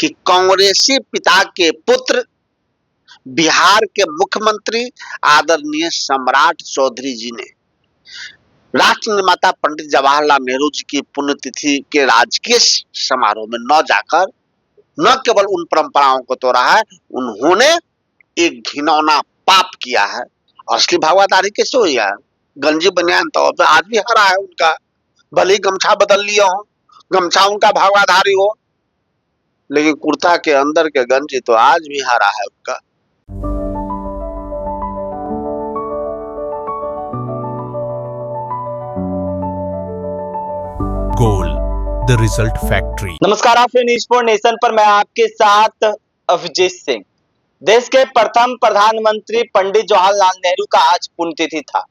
कि कांग्रेसी पिता के पुत्र बिहार के मुख्यमंत्री आदरणीय सम्राट चौधरी जी ने राष्ट्र निर्माता पंडित जवाहरलाल नेहरू जी की पुण्यतिथि के राजकीय समारोह में न जाकर न केवल उन परंपराओं को तोड़ा है, उन्होंने एक घिनौना पाप किया है। असली भगवादारी कैसे हुई है? गंजी बनियान तौर पर आज भी हरा है उनका, भले ही गमछा बदल लिया हो, गमछा उनका भगवाधारी हो, लेकिन कुर्ता के अंदर के गंजी तो आज भी हरा है उनका। Goal the result factory. नमस्कार, आप न्यूज़ फॉर नेशन पर मैं आपके साथ अभिजीत सिंह। देश के प्रथम प्रधानमंत्री पंडित जवाहरलाल नेहरू का आज पुण्यतिथि था।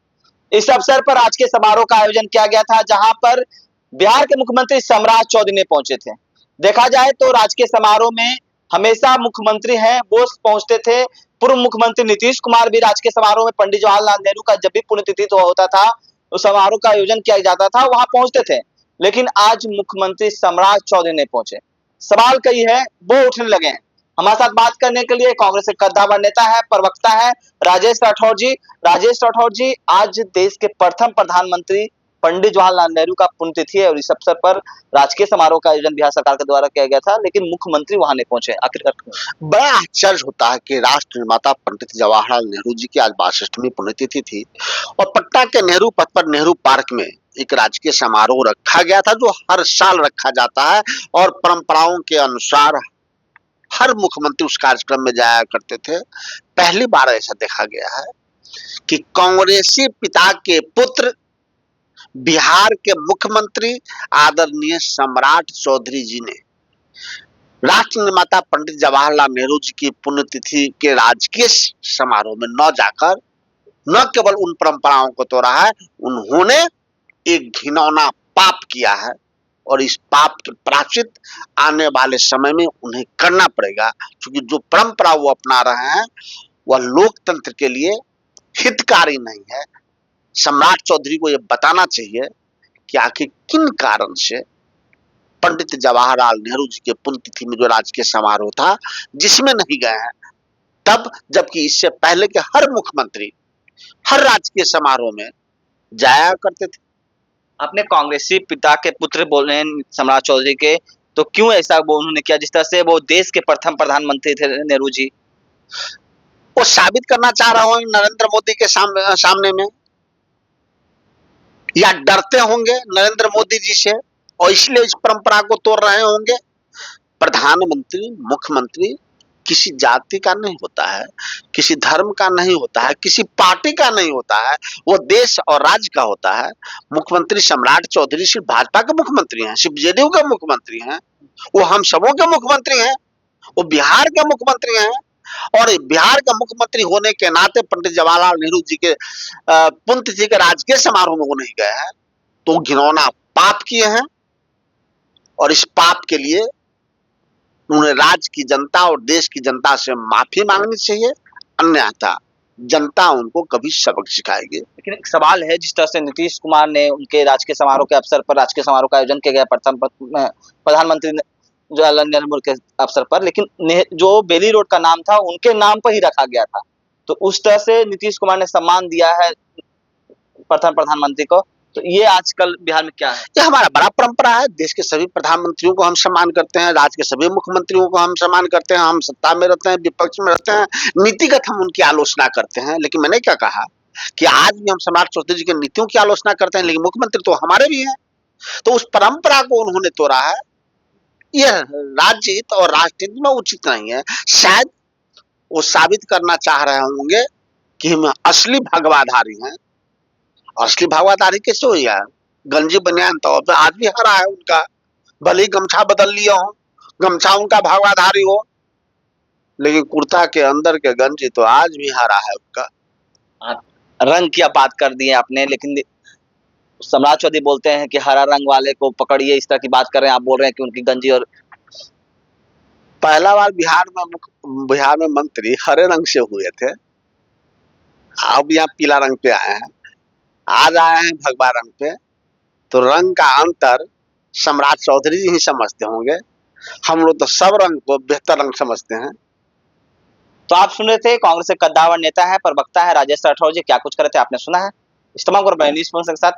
इस अवसर पर आज के समारोह का आयोजन किया गया था, जहां पर बिहार के मुख्यमंत्री सम्राट चौधरी ने पहुंचे थे। देखा जाए तो राजकीय समारोह में हमेशा मुख्यमंत्री हैं वो पहुंचते थे। पूर्व मुख्यमंत्री नीतीश कुमार भी राजकीय समारोह में पंडित जवाहरलाल नेहरू का जब भी पुण्यतिथि होता था, उस समारोह का आयोजन किया जाता था, वहां पहुंचते थे। लेकिन आज मुख्यमंत्री सम्राट चौधरी नहीं पहुंचे। सवाल कई है वो उठने लगे हैं। हमारे साथ बात करने के लिए कांग्रेस के कद्दावर नेता है, प्रवक्ता है राजेश राठौर जी। राजेश राठौर जी, आज देश के प्रथम प्रधानमंत्री पंडित जवाहरलाल नेहरू का पुण्यतिथि है और इस अवसर पर राजकीय समारोह का आयोजन बिहार सरकार के द्वारा किया गया था, लेकिन मुख्यमंत्री वहां नहीं पहुंचे। आखिरकार बड़ा आश्चर्य होता है कि राष्ट्र निर्माता पंडित जवाहरलाल नेहरू जी की आज 62वीं पुण्यतिथि थी और पटना के नेहरू पथ पर नेहरू पार्क में एक राजकीय समारोह रखा गया था, जो हर साल रखा जाता है और परंपराओं के अनुसार हर मुख्यमंत्री उस कार्यक्रम में जाया करते थे। पहली बार ऐसा देखा गया है कि कांग्रेसी पिता के पुत्र बिहार के मुख्यमंत्री आदरणीय सम्राट चौधरी जी ने राष्ट्र निर्माता पंडित जवाहरलाल नेहरू जी की पुण्यतिथि के राजकीय समारोह में न जाकर न केवल उन परंपराओं को तोड़ा है, उन्होंने एक घिनौना पाप किया है और इस पाप के प्रायश्चित आने वाले समय में उन्हें करना पड़ेगा, क्योंकि जो परंपरा वो अपना रहे हैं वह लोकतंत्र के लिए हितकारी नहीं है। सम्राट चौधरी को यह बताना चाहिए कि आखिर किन कारण से पंडित जवाहरलाल नेहरू जी के पुण्यतिथि में जो राजकीय समारोह था जिसमें नहीं गए हैं, तब जबकि इससे पहले के हर मुख्यमंत्री हर राजकीय समारोह में जाया करते थे। अपने कांग्रेसी पिता के पुत्र बोल रहे हैं सम्राट चौधरी के, तो क्यों ऐसा वो उन्होंने किया? जिस तरह से वो देश के प्रथम प्रधानमंत्री थे नेहरू जी, वो साबित करना चाह रहे होंगे नरेंद्र मोदी के सामने में, या डरते होंगे नरेंद्र मोदी जी से और इसलिए इस परंपरा को तोड़ रहे होंगे। प्रधानमंत्री मुख्यमंत्री किसी जाति का नहीं होता है, किसी धर्म का नहीं होता है, किसी पार्टी का नहीं होता है, वो देश और राज्य का होता है। मुख्यमंत्री सम्राट चौधरी सिर्फ भाजपा के मुख्यमंत्री हैं, सिर्फ जेडीयू के मुख्यमंत्री हैं, वो हम सबों के मुख्यमंत्री हैं, वो बिहार के मुख्यमंत्री हैं और बिहार का मुख्यमंत्री होने के नाते पंडित जवाहरलाल नेहरू जी के पुण्यतिथि के राजकीय समारोह में वो नहीं गए हैं, तो घिनौना पाप किए हैं और इस पाप के लिए उन्हें राज्य की जनता और देश की जनता से माफी मांगनी चाहिए, अन्यथा जनता उनको कभी सबक सिखाएगी। लेकिन एक सवाल है, जिस तरह से नीतीश कुमार ने उनके राजकीय समारोह के अवसर पर राजकीय समारोह का आयोजन किया गया प्रथम प्रधानमंत्री जवाहरलाल नेहरू के अवसर पर, लेकिन जो बेली रोड का नाम था उनके नाम पर ही रखा गया था, तो उस तरह से नीतीश कुमार ने सम्मान दिया है प्रथम प्रधानमंत्री को, तो ये आजकल बिहार में क्या है? ये हमारा बड़ा परंपरा है। देश के सभी प्रधानमंत्रियों को हम सम्मान करते हैं, राज्य के सभी मुख्यमंत्रियों को हम सम्मान करते हैं। हम सत्ता में रहते हैं, विपक्ष में रहते हैं, नीतिगत हम उनकी आलोचना करते हैं। लेकिन मैंने क्या कहा कि आज भी हम सम्राट चौधरी जी की नीतियों की आलोचना करते हैं, लेकिन मुख्यमंत्री तो हमारे भी हैं। तो उस परंपरा को उन्होंने तोड़ा है, यह राज्य और राजनीति में उचित नहीं है। शायद वो साबित करना चाह रहे होंगे कि हम असली भगवाधारी हैं। असली भगवाधारी कैसे हुई है? गंजी बनियान तौर पर आज भी हरा है उनका, भले ही गमछा बदल लिया हो, गमछा उनका भगवाधारी हो, लेकिन कुर्ता के अंदर के गंजी तो आज भी हरा है उनका। रंग की बात कर दी है आपने, लेकिन सम्राट चौधरी बोलते हैं कि हरा रंग वाले को पकड़िए, इस तरह की बात कर रहे हैं। आप बोल रहे हैं कि उनकी गंजी और पहला बार बिहार में मंत्री हरे रंग से हुए थे, अब यहाँ पीला रंग पे आए हैं, आज आए हैं भगवा रंग पे। तो रंग का अंतर सम्राट चौधरी जी ही समझते होंगे। हम लोग तो सब रंग को बेहतर रंग समझते हैं। तो आप सुन रहे थे कांग्रेस के कद्दावर नेता है, प्रवक्ता है राजेश राठौर जी, क्या कुछ कर रहे थे आपने सुना है। इस तमाम को न्यूज़ के साथ